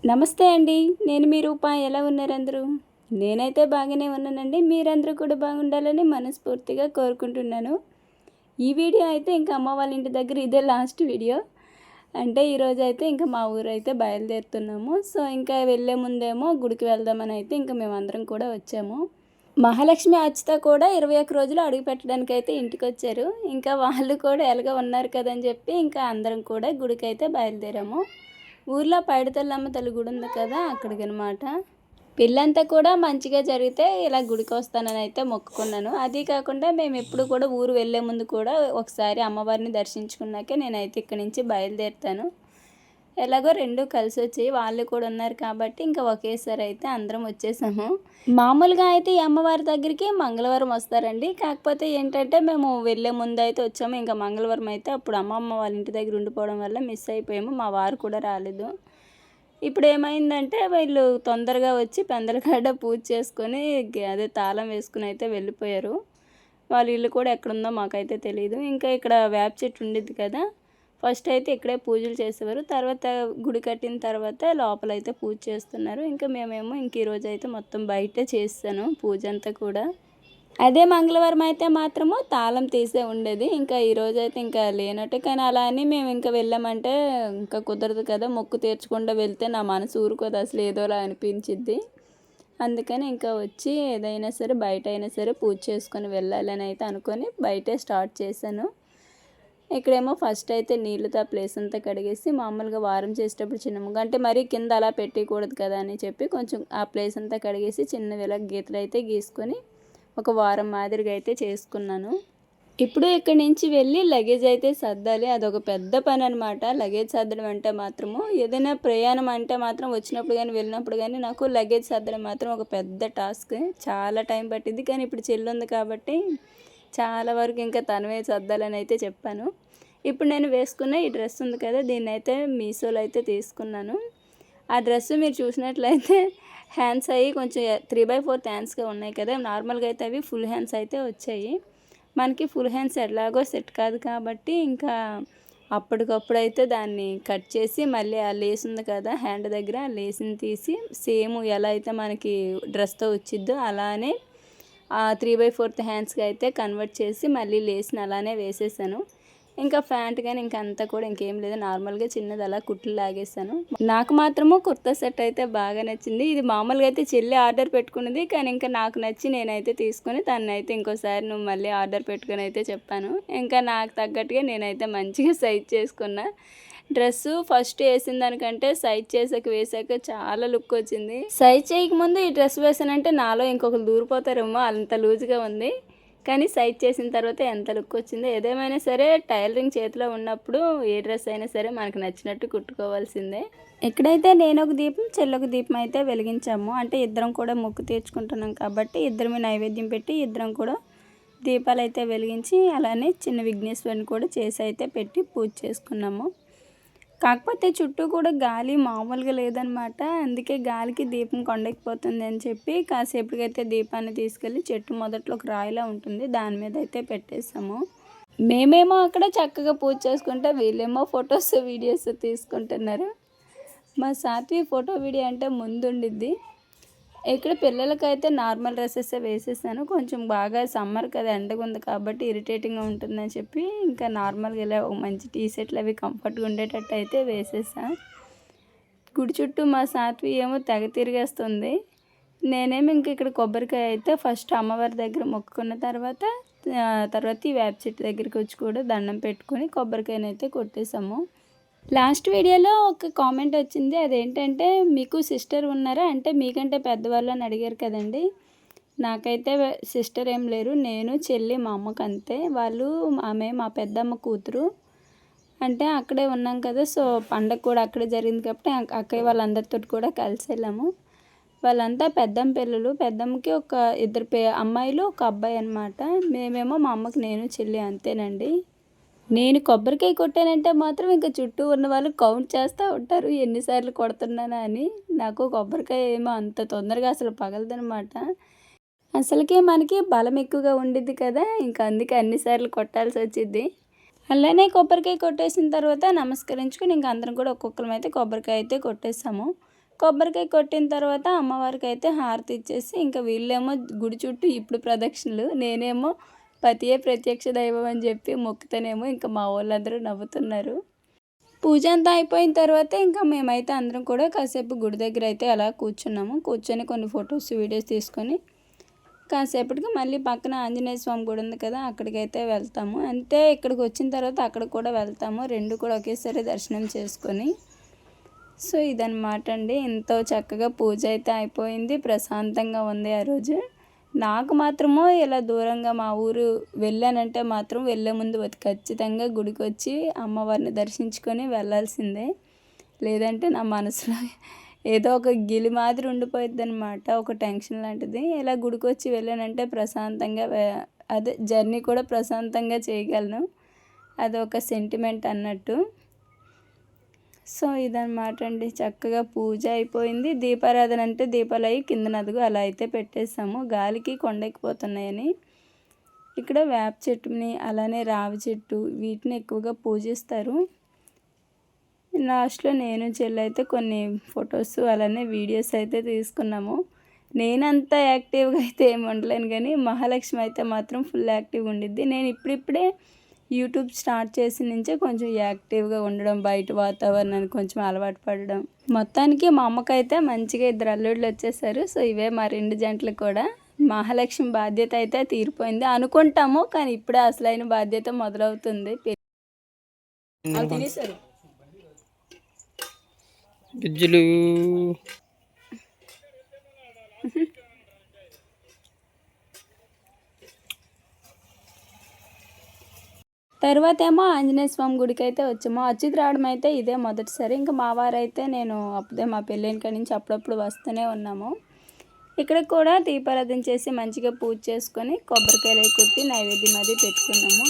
నమస్తే అండి. నేను మీ రూప. ఎలా ఉన్నారు అందరూ? నేనైతే బాగానే ఉన్నానండి. మీరందరూ కూడా బాగుండాలని మనస్ఫూర్తిగా కోరుకుంటున్నాను. ఈ వీడియో అయితే ఇంకా అమ్మ వాళ్ళ ఇంటి దగ్గర ఇదే లాస్ట్ వీడియో. అంటే ఈరోజైతే ఇంకా మా ఊరైతే బయలుదేరుతున్నాము. సో ఇంకా వెళ్ళే ముందేమో గుడికి వెళ్దామని అయితే ఇంకా మేమందరం కూడా వచ్చాము. మహాలక్ష్మి అచ్చిత కూడా 21 రోజులు అడుగు పెట్టడానికి అయితే ఇంటికి వచ్చారు. ఇంకా వాళ్ళు కూడా ఎలాగో ఉన్నారు కదని చెప్పి ఇంకా అందరం కూడా గుడికైతే బయలుదేరాము. ఊర్లో పైడితల్లమ్మ తల్లి గుడి ఉంది కదా, అక్కడికనమాట. పెళ్ళంతా కూడా మంచిగా జరిగితే ఇలా గుడికి వస్తానని అయితే మొక్కుకున్నాను. అది కాకుండా మేము ఎప్పుడు కూడా ఊరు వెళ్ళే ముందు కూడా ఒకసారి అమ్మవారిని దర్శించుకున్నాకే నేనైతే ఇక్కడి నుంచి బయలుదేరుతాను. ఎలాగో రెండు కలిసి వచ్చి వాళ్ళు కూడా ఉన్నారు కాబట్టి ఇంకా ఒకేసారి అయితే అందరం వచ్చేసాము. మామూలుగా అయితే ఈ అమ్మవారి దగ్గరికి మంగళవారం వస్తారండి. కాకపోతే ఏంటంటే మేము వెళ్ళే ముందు అయితే వచ్చాము. ఇంకా మంగళవారం అయితే అప్పుడు అమ్మమ్మ వాళ్ళ ఇంటి దగ్గర ఉండిపోవడం వల్ల మిస్ అయిపోయాము. మా వారు కూడా రాలేదు. ఇప్పుడు ఏమైందంటే వీళ్ళు తొందరగా వచ్చి పెందలకాడ పూజ చేసుకొని అదే తాళం వేసుకుని అయితే వెళ్ళిపోయారు. వాళ్ళ ఇల్లు కూడా ఎక్కడుందో మాకైతే తెలియదు. ఇంకా ఇక్కడ వేప చెట్టు ఉండిద్ది కదా, ఫస్ట్ అయితే ఇక్కడే పూజలు చేసేవారు. తర్వాత గుడి కట్టిన తర్వాత లోపలైతే పూజ చేస్తున్నారు. ఇంకా మేమేమో ఇంక ఈరోజు అయితే మొత్తం బయటే చేస్తాను పూజ అంతా కూడా. అదే మంగళవారం అయితే మాత్రము తాళం తీసే ఉండేది. ఇంకా ఈరోజు అయితే ఇంకా లేనట్టు. కానీ అలా అని మేము ఇంకా వెళ్ళామంటే ఇంకా కుదరదు కదా, మొక్కు తీర్చకుండా వెళ్తే నా మనసు ఊరుకోదు, అసలు ఏదోలా అనిపించిద్ది. అందుకని ఇంకా వచ్చి ఏదైనా సరే బయట అయినా సరే పూజ చేసుకొని వెళ్ళాలని అయితే అనుకొని బయటే స్టార్ట్ చేశాను. ఇక్కడేమో ఫస్ట్ అయితే నీళ్ళతో ఆ ప్లేస్ అంతా కడిగేసి మామూలుగా వారం చేసేటప్పుడు చిన్న ముగ్గు అంటే మరీ కింద అలా పెట్టకూడదు కదా అని చెప్పి కొంచెం ఆ ప్లేస్ అంతా కడిగేసి చిన్న ఇలా గీతలు అయితే గీసుకొని ఒక వారం మాదిరిగా అయితే చేసుకున్నాను. ఇప్పుడు ఇక్కడి నుంచి వెళ్ళి లగేజ్ అయితే సర్దాలి. అదొక పెద్ద పని అనమాట. లగేజ్ సర్దడం అంటే మాత్రము ఏదైనా ప్రయాణం అంటే మాత్రం వచ్చినప్పుడు కానీ వెళ్ళినప్పుడు కానీ నాకు లగేజ్ సర్దడం మాత్రం ఒక పెద్ద టాస్క్. చాలా టైం పట్టింది. కానీ ఇప్పుడు చెల్లి ఉంది కాబట్టి చాలా వరకు ఇంకా తనవే సర్దాలని అయితే చెప్పాను. ఇప్పుడు నేను వేసుకున్న ఈ డ్రెస్ ఉంది కదా, దీన్ని అయితే మీషోలో అయితే తీసుకున్నాను. ఆ డ్రెస్ మీరు చూసినట్లయితే హ్యాండ్స్ అయ్యి కొంచెం 3/4 హ్యాండ్స్గా ఉన్నాయి కదా, నార్మల్గా అయితే అవి ఫుల్ హ్యాండ్స్ అయితే వచ్చాయి. మనకి ఫుల్ హ్యాండ్స్ ఎలాగో సెట్ కాదు కాబట్టి ఇంకా అప్పటికప్పుడు అయితే దాన్ని కట్ చేసి మళ్ళీ ఆ లేస్ ఉంది కదా హ్యాండ్ దగ్గర, ఆ లేస్ని తీసి సేమ్ ఎలా అయితే మనకి డ్రెస్తో వచ్చిద్దో అలానే 3/4 హ్యాండ్స్గా అయితే కన్వర్ట్ చేసి మళ్ళీ లేస్ని అలానే వేసేసాను. ఇంకా ప్యాంట్ కానీ ఇంకా అంతా కూడా ఇంకేం లేదు, నార్మల్గా చిన్నది అలా కుట్లు లాగేసాను. నాకు మాత్రము కుర్తా సెట్ అయితే బాగా నచ్చింది. ఇది మామూలుగా అయితే చెల్లి ఆర్డర్ పెట్టుకున్నది, కానీ ఇంకా నాకు నచ్చి నేనైతే తీసుకొని తను అయితే ఇంకోసారి నువ్వు మళ్ళీ ఆర్డర్ పెట్టుకొని అయితే చెప్పాను. ఇంకా నాకు తగ్గట్టుగా నేనైతే మంచిగా సైజ్ చేసుకున్నా. డ్రెస్సు ఫస్ట్ వేసిన దానికంటే సైజ్ వేసాక చాలా లుక్ వచ్చింది. సైజ్ చేయకముందు ఈ డ్రెస్ వేసానంటే నాలో ఇంకొకరు దూరిపోతారేమో, అంత లూజ్గా ఉంది. కానీ సైజ్ చేసిన తర్వాత ఎంత లుక్ వచ్చిందో. ఏదేమైనా సరే టైలరింగ్ చేతిలో ఉన్నప్పుడు ఏ డ్రెస్ అయినా సరే మనకు నచ్చినట్టు కుట్టుకోవాల్సిందే. ఇక్కడైతే నేను ఒక దీపం చెల్లొక దీపం అయితే వెలిగించాము. అంటే ఇద్దరం కూడా మొక్కు తీర్చుకుంటున్నాం కాబట్టి ఇద్దరమే నైవేద్యం పెట్టి ఇద్దరం కూడా దీపాలు అయితే వెలిగించి అలానే చిన్న విఘ్నేశ్వరిని కూడా చేసి అయితే పెట్టి పూజ చేసుకున్నాము. కాకపోతే చుట్టూ కూడా గాలి మామూలుగా లేదనమాట. అందుకే గాలికి దీపం కొండెక్కిపోతుంది అని చెప్పి కాసేపటికైతే దీపాన్ని తీసుకెళ్ళి చెట్టు మొదట్లో ఒక రాయిలా ఉంటుంది, దాని మీద అయితే పెట్టేసాము. మేమేమో అక్కడ చక్కగా పూజ చేసుకుంటే వీళ్ళేమో ఫొటోస్ వీడియోస్ తీసుకుంటున్నారు. మా సాత్వి ఫోటో వీడియో అంటే ముందుండిద్ది. ఇక్కడ పిల్లలకైతే నార్మల్ డ్రెస్సెస్ వేసేసాను. కొంచెం బాగా సమ్మర్ కదా, ఎండగా ఉంది కాబట్టి ఇరిటేటింగ్గా ఉంటుందని చెప్పి ఇంకా నార్మల్గా ఇలా ఒక మంచి టీ షర్ట్లు అవి కంఫర్ట్గా ఉండేటట్టు అయితే వేసేసా. గుడి చుట్టూ మా సాత్వి ఏమో తెగ తిరిగేస్తుంది. నేనేమో ఇంక ఇక్కడ కొబ్బరికాయ అయితే ఫస్ట్ అమ్మవారి దగ్గర మొక్కుకున్న తర్వాత ఈ వేప చెట్టు దగ్గరికి వచ్చి కూడా దండం పెట్టుకొని కొబ్బరికాయనైతే కొట్టేసాము. లాస్ట్ వీడియోలో ఒక కామెంట్ వచ్చింది, అదేంటంటే మీకు సిస్టర్ ఉన్నారా అంటే మీకంటే పెద్దవాళ్ళు అని అడిగారు కదండి. నాకైతే సిస్టర్ ఏం లేరు, నేను చెల్లి మా అమ్మకి అంతే. ఆమె మా పెద్దమ్మ కూతురు. అంటే అక్కడే ఉన్నాం కదా, సో పండగ కూడా అక్కడే జరిగింది కాబట్టి అక్కయ్య వాళ్ళందరితో కూడా కలిసి వెళ్ళాము. వాళ్ళంతా పెద్దమ్మ పిల్లలు. పెద్దమ్మకి ఒక ఇద్దరు అమ్మాయిలు ఒక అబ్బాయి అనమాట. మేమేమో మా అమ్మకి నేను చెల్లి అంతేనండి. నేను కొబ్బరికాయ కొట్టానంటే మాత్రం ఇంకా చుట్టూ ఉన్న వాళ్ళు కౌంట్ చేస్తూ ఉంటారు ఎన్నిసార్లు కొడుతున్నానా అని. నాకు కొబ్బరికాయ ఏమో అంత తొందరగా అసలు పగలదనమాట. అసలుకే మనకి బలం ఎక్కువగా ఉండిద్ది కదా, ఇంకా అందుకే అన్నిసార్లు కొట్టాల్సి వచ్చిద్ది. అలానే కొబ్బరికాయ కొట్టేసిన తర్వాత నమస్కరించుకుని ఇంకా అందరం కూడా ఒక్కొక్కరం అయితే కొబ్బరికాయ అయితే కొట్టేసాము. కొబ్బరికాయ కొట్టిన తర్వాత అమ్మవారికి అయితే హారతి ఇచ్చేసి ఇంకా వీళ్ళేమో గుడి చుట్టూ ఇప్పుడు ప్రదక్షిణలు, నేనేమో పతియే ప్రత్యక్ష దైవం అని చెప్పి మొక్కుతానేమో ఇంకా మా వాళ్ళందరూ నవ్వుతున్నారు. పూజ అంతా అయిపోయిన తర్వాత ఇంకా మేమైతే అందరం కూడా కాసేపు గుడి దగ్గర అయితే అలా కూర్చున్నాము. కూర్చొని కొన్ని ఫొటోస్ వీడియోస్ తీసుకొని కాసేపటికి మళ్ళీ పక్కన ఆంజనేయ స్వామి గుడి ఉంది కదా, అక్కడికైతే వెళ్తాము. అంటే ఇక్కడికి వచ్చిన తర్వాత అక్కడ కూడా వెళ్తాము, రెండు కూడా ఒకేసారి దర్శనం చేసుకొని. సో ఇదన్నమాట అండి. ఎంతో చక్కగా పూజ అయితే అయిపోయింది, ప్రశాంతంగా ఉంది ఆ రోజు. నాకు మాత్రము ఇలా దూరంగా మా ఊరు వెళ్ళానంటే మాత్రం వెళ్ళే ముందు ఖచ్చితంగా గుడికి వచ్చి అమ్మవారిని దర్శించుకొని వెళ్ళాల్సిందే. లేదంటే నా మనసులో ఏదో ఒక గిలి మాదిరి ఉండిపోయిద్ది అనమాట, ఒక టెన్షన్ లాంటిది. ఇలా గుడికి వచ్చి వెళ్ళానంటే ప్రశాంతంగా అదే జర్నీ కూడా ప్రశాంతంగా చేయగలను, అదొక సెంటిమెంట్ అన్నట్టు. సో ఇదన్నమాట అండి. చక్కగా పూజ అయిపోయింది. దీపారాధన అంటే దీపాలు అవి కింద నదుగు అలా అయితే పెట్టేసాము, గాలికి కొండెక్కిపోతున్నాయని. ఇక్కడ వేప చెట్టుని అలానే రావి చెట్టు వీటిని ఎక్కువగా పూజిస్తారు. లాస్ట్లో నేను చెల్లి అయితే కొన్ని ఫొటోస్ అలానే వీడియోస్ అయితే తీసుకున్నాము. నేనంత యాక్టివ్గా అయితే ఏమి ఉండలేను, కానీ మహాలక్ష్మి అయితే మాత్రం ఫుల్ యాక్టివ్గా ఉండిద్ది. నేను ఇప్పుడిప్పుడే యూట్యూబ్ స్టార్ట్ చేసిన నుంచే కొంచెం యాక్టివ్గా ఉండడం, బయట వాతావరణానికి కొంచెం అలవాటు పడడం. మొత్తానికి మా అమ్మకైతే మంచిగా 2 అల్లుళ్ళు వచ్చేసారు. సో ఇవే మా 2 జంటలు కూడా. మహాలక్ష్మి బాధ్యత అయితే తీరిపోయింది అనుకుంటాము, కానీ ఇప్పుడే అసలైన బాధ్యత మొదలవుతుంది. తినేసారు గుజ్జులు. తర్వాత ఏమో ఆంజనేయ స్వామి గుడికి అయితే వచ్చాము. అచ్యుత్ రావడం అయితే ఇదే మొదటిసారి. ఇంకా మా వారైతే నేను అప్పుడే మా పెళ్ళైన కాడి నుంచి అప్పుడప్పుడు వస్తూనే ఉన్నాము. ఇక్కడ కూడా దీపారాధన చేసి మంచిగా పూజ చేసుకొని కొబ్బరికాయలు కొట్టి నైవేద్యం అది పెట్టుకున్నాము.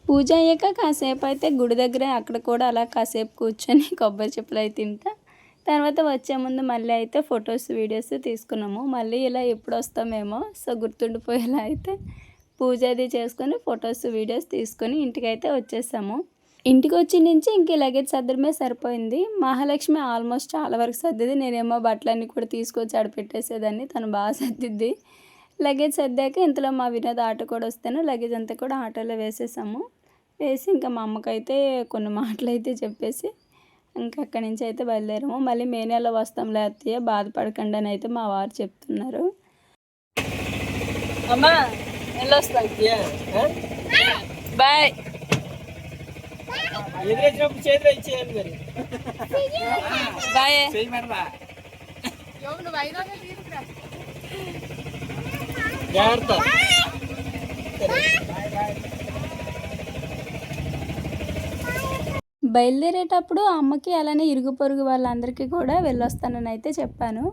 పూజ అయ్యాక కాసేపు అయితే గుడి దగ్గరే అక్కడ కూడా అలా కాసేపు కూర్చొని కొబ్బరి చెప్పులు అయితే తింటా. తర్వాత వచ్చే ముందు మళ్ళీ అయితే ఫొటోస్ వీడియోస్ తీసుకున్నాము. మళ్ళీ ఇలా ఎప్పుడు వస్తామేమో, సో గుర్తుండిపోయేలా అయితే పూజ అది చేసుకొని ఫొటోస్ వీడియోస్ తీసుకొని ఇంటికైతే వచ్చేసాము. ఇంటికి వచ్చి నుంచి ఇంక లగేజ్ సర్దడమే సరిపోయింది. మహాలక్ష్మి ఆల్మోస్ట్ చాలా వరకు సర్దిది, నేనేమో బట్టలన్నీ కూడా తీసుకొచ్చి ఆడ పెట్టేసేదాన్ని, తను బాగా సర్దిద్ది. లగేజ్ సర్దాక ఇంతలో మా వినోద్ ఆటో కూడా వస్తాను, లగేజ్ అంతా కూడా ఆటోలో వేసేసాము. వేసి ఇంకా మా అమ్మకైతే కొన్ని మాటలు అయితే చెప్పేసి ఇంకా అక్కడి నుంచి అయితే బయలుదేరాము. మళ్ళీ మే నెలలో వస్తాంలే అత్తయ్య, బాధపడకండి అని అయితే మా వారు చెప్తున్నారు. అమ్మా వెళ్ళొస్తాను, బాయ్. ఎదురొచ్చినప్పుడు చేతిలో ఇచ్చేయాలి మరి. బాయ్. జాగ్రత్త. బయలుదేరేటప్పుడు అమ్మకి అలానే ఇరుగు పొరుగు వాళ్ళందరికీ కూడా వెళ్ళొస్తానని అయితే చెప్పాను.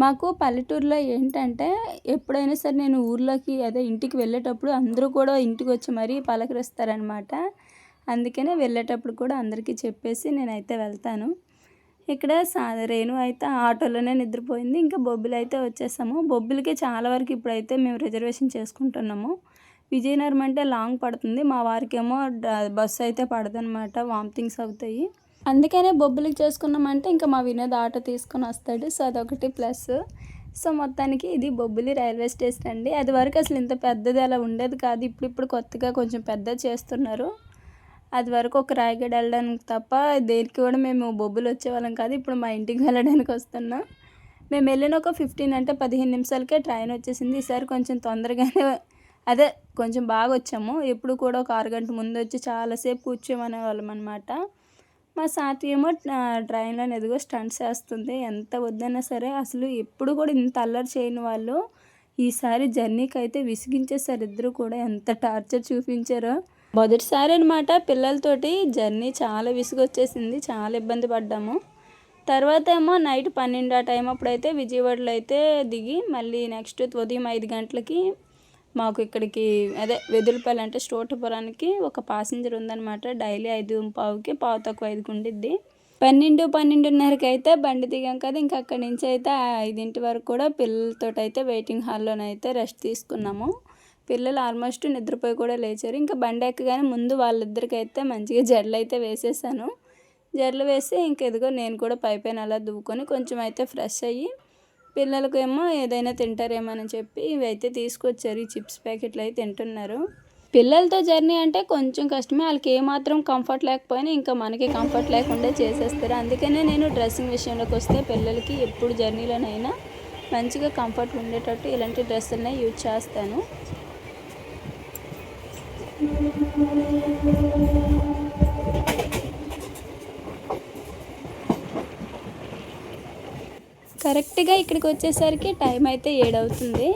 మాకు పల్లెటూరులో ఏంటంటే ఎప్పుడైనా సరే నేను ఊర్లోకి అదే ఇంటికి వెళ్ళేటప్పుడు అందరూ కూడా ఇంటికి వచ్చి మరీ పలకరిస్తారనమాట. అందుకనే వెళ్ళేటప్పుడు కూడా అందరికీ చెప్పేసి నేనైతే వెళ్తాను. ఇక్కడ రేణు అయితే ఆటోలోనే నిద్రపోయింది. ఇంకా బొబ్బిలి అయితే వచ్చేసాము. బొబ్బిలికి చాలా వరకు ఇప్పుడైతే మేము రిజర్వేషన్ చేసుకుంటున్నాము. విజయనగరం అంటే లాంగ్ పడుతుంది, మా వారికేమో బస్సు అయితే పడదనమాట, వామిటింగ్స్ అవుతాయి. అందుకనే బొబ్బిలికి చేసుకున్నామంటే ఇంకా మా వినోద్ ఆటో తీసుకొని వస్తాడు, సో అదొకటి ప్లస్. సో మొత్తానికి ఇది బొబ్బిలి రైల్వే స్టేషన్ అండి. అది వరకు అసలు ఇంత పెద్దది అలా ఉండేది కాదు, ఇప్పుడు కొత్తగా కొంచెం పెద్ద చేస్తున్నారు. అది వరకు ఒక రాయగడ వెళ్ళడానికి తప్ప దేనికి కూడా మేము బొబ్బిలి వచ్చేవాళ్ళం కాదు. ఇప్పుడు మా ఇంటికి వెళ్ళడానికి వస్తున్నాం. మేము వెళ్ళిన ఒక 15 నిమిషాలకే ట్రైన్ వచ్చేసింది. ఈసారి కొంచెం తొందరగానే అదే కొంచెం బాగా వచ్చాము. ఎప్పుడు కూడా ఒక 6 గంటల ముందు వచ్చి చాలాసేపు కూర్చోమనే వాళ్ళం అనమాట. మా సాతి ఏమో ట్రైన్లో ఎదుగో స్టంట్స్ వేస్తుంది. ఎంత వద్దన్నా సరే అసలు ఎప్పుడు కూడా ఇంత అల్లరి చేయని వాళ్ళు ఈసారి జర్నీకి అయితే విసిగించేసారు. ఇద్దరు కూడా ఎంత టార్చర్ చూపించారో. మొదటిసారి అనమాట పిల్లలతోటి జర్నీ చాలా విసుగొచ్చేసింది, చాలా ఇబ్బంది పడ్డాము. తర్వాత ఏమో నైట్ 12 ఆ టైం అప్పుడైతే విజయవాడలో అయితే దిగి మళ్ళీ నెక్స్ట్ ఉదయం 5 గంటలకి మాకు ఇక్కడికి అదే వెదులుపల్లి అంటే స్టోటపురానికి ఒక ప్యాసింజర్ ఉందన్నమాట. డైలీ 5:15కి 5:05కి ఉండిద్ది. 12:30కి అయితే బండి దిగాం కదా, ఇంకా అక్కడి నుంచి అయితే 5 వరకు కూడా పిల్లలతోటి అయితే వెయిటింగ్ హాల్లోనైతే రెస్ట్ తీసుకున్నాము. పిల్లలు ఆల్మోస్ట్ నిద్రపోయి కూడా లేచారు. ఇంకా బండి ఎక్కగానే ముందు వాళ్ళిద్దరికైతే మంచిగా జడలు అయితే వేసేసాను. జడలు వేసి ఇంక ఎదుగో నేను కూడా పైపైన అలా దువ్వుకొని కొంచెం అయితే ఫ్రెష్ అయ్యి పిల్లలకేమో ఏదైనా తింటారేమో అని చెప్పి ఇవైతే తీసుకొచ్చారు. ఈ చిప్స్ ప్యాకెట్లు అయితే తింటున్నారు. పిల్లలతో జర్నీ అంటే కొంచెం కష్టమే, వాళ్ళకి ఏమాత్రం కంఫర్ట్ లేకపోయినా ఇంకా మనకి కంఫర్ట్ లేకుండా చేసేస్తారు. అందుకనే నేను డ్రెస్సింగ్ విషయంలోకి వస్తే పిల్లలకి ఎప్పుడు జర్నీలోనైనా మంచిగా కంఫర్ట్ ఉండేటట్టు ఇలాంటి డ్రెస్సులనే యూజ్ చేస్తాను. కరెక్ట్గా ఇక్కడికి వచ్చేసరికి టైం అయితే 7 అవుతుంది.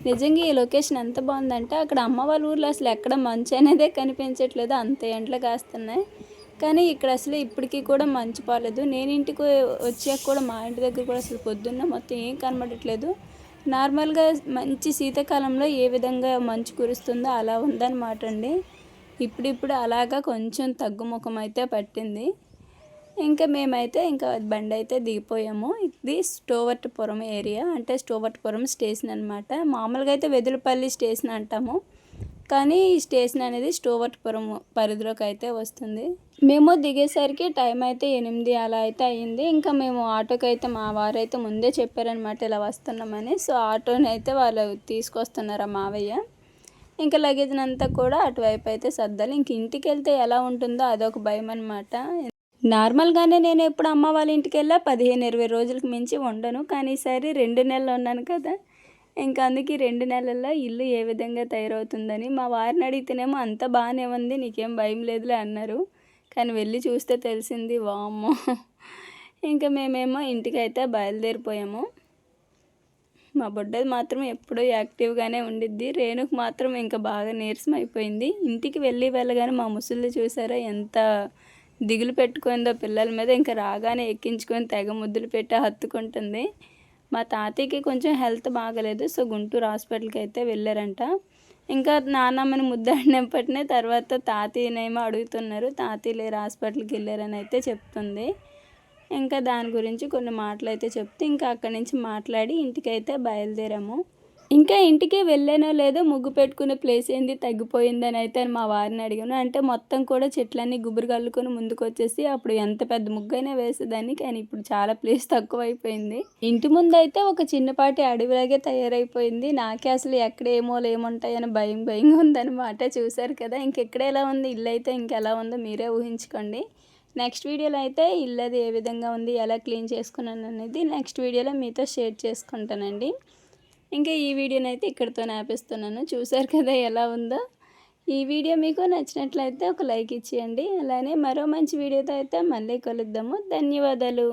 నిజంగా ఈ లొకేషన్ ఎంత బాగుందంటే అక్కడ అమ్మ వాళ్ళ ఊర్లో అసలు ఎక్కడ మంచు అనేదే కనిపించట్లేదు, అంత ఎండలు కాస్తున్నాయి. కానీ ఇక్కడ అసలు ఇప్పటికీ కూడా మంచు పోలేదు. నేను ఇంటికి వచ్చాక కూడా మా ఇంటి దగ్గర కూడా అసలు పొద్దున్న మొత్తం ఏం కనబడట్లేదు. నార్మల్గా మంచి శీతాకాలంలో ఏ విధంగా మంచు కురుస్తుందో అలా ఉందన్నమాట అండి. ఇప్పుడిప్పుడు అలాగా కొంచెం తగ్గుముఖం అయితే పట్టింది. ఇంకా మేమైతే ఇంకా బండి అయితే దిగిపోయాము. ఇది స్టోవర్టపురం ఏరియా, అంటే స్టోవర్టపురం స్టేషన్ అనమాట. మామూలుగా అయితే వెదులుపల్లి స్టేషన్ అంటాము, కానీ ఈ స్టేషన్ అనేది స్టోవర్టపురం పరిధిలోకి అయితే వస్తుంది. మేము దిగేసరికి టైం అయితే 8 అలా అయితే అయ్యింది. ఇంకా మేము ఆటోకి అయితే మా వారైతే ముందే చెప్పారనమాట ఇలా వస్తున్నామని. సో ఆటోని అయితే వాళ్ళు తీసుకొస్తున్నారు మావయ్య. ఇంకా లగేజ్ అంతా కూడా అటువైపు అయితే సర్దాలి. ఇంక ఇంటికి వెళ్తే ఎలా ఉంటుందో అదొక భయం అనమాట. నార్మల్గానే నేను ఎప్పుడు అమ్మ వాళ్ళ ఇంటికి వెళ్ళా 15-20 రోజులకు మించి ఉండను, కానీ ఈసారి 2 నెలలు ఉన్నాను కదా, ఇంకా అందుకే 2 నెలల్లో ఇల్లు ఏ విధంగా తయారవుతుందని మా వారిని అడిగితేనేమో అంతా బాగానే ఉంది, నీకేం భయం లేదులే అన్నారు. కానీ వెళ్ళి చూస్తే తెలిసింది వామ్మో. ఇంకా మేమేమో ఇంటికి అయితే బయలుదేరిపోయాము. మా బుడ్డది మాత్రం ఎప్పుడూ యాక్టివ్గానే ఉండిద్ది. రేణుకు మాత్రం ఇంకా బాగా నీరసం అయిపోయింది. ఇంటికి వెళ్ళగానే మా ముసలిది చూసారా ఎంత దిగులు పెట్టుకుందో పిల్లల మీద. ఇంకా రాగానే ఎక్కించుకొని తెగ ముద్దులు పెట్టి హత్తుకుంటుంది. మా తాతయ్యకి కొంచెం హెల్త్ బాగలేదు, సో గుంటూరు హాస్పిటల్కి అయితే వెళ్ళారంట. ఇంకా నాన్నమ్మని ముద్దాడినప్పటినే తర్వాత తాతయ్యనేమో అడుగుతున్నారు. తాతయ్య లేరు, హాస్పిటల్కి వెళ్ళారని అయితే చెప్తుంది. ఇంకా దాని గురించి కొన్ని మాటలు అయితే చెప్తే ఇంకా అక్కడి నుంచి మాట్లాడి ఇంటికైతే బయలుదేరాము. ఇంకా ఇంటికి వెళ్ళానో లేదో ముగ్గు పెట్టుకునే ప్లేస్ ఏంది తగ్గిపోయిందని అయితే మా వారిని అడిగాను. అంటే మొత్తం కూడా చెట్లన్నీ గుబురు కల్లుకొని ముందుకు వచ్చేసి అప్పుడు ఎంత పెద్ద ముగ్గు అయినా వేసేదాన్ని, కానీ ఇప్పుడు చాలా ప్లేస్ తక్కువ అయిపోయింది. ఇంటి ముందు అయితే ఒక చిన్నపాటి అడవిలాగే తయారైపోయింది. నాకే అసలు ఎక్కడ ఏముంటాయని భయంగా ఉందన్నమాట. చూసారు కదా, ఇంకెక్కడ ఎలా ఉంది ఇల్లు అయితే ఇంకెలా ఉందో మీరే ఊహించుకోండి. నెక్స్ట్ వీడియోలో అయితే ఇల్లు అది ఏ విధంగా ఉంది, ఎలా క్లీన్ చేసుకున్నాను అనేది నెక్స్ట్ వీడియోలో మీతో షేర్ చేసుకుంటానండి. ఇంకా ఈ వీడియోని అయితే ఇక్కడితో ఆపేస్తున్నాను. చూసారు కదా ఎలా ఉందో. ఈ వీడియో మీకు నచ్చినట్లయితే ఒక లైక్ ఇచ్చేయండి. అలానే మరో మంచి వీడియోతో అయితే మళ్ళీ కలుద్దాము. ధన్యవాదాలు.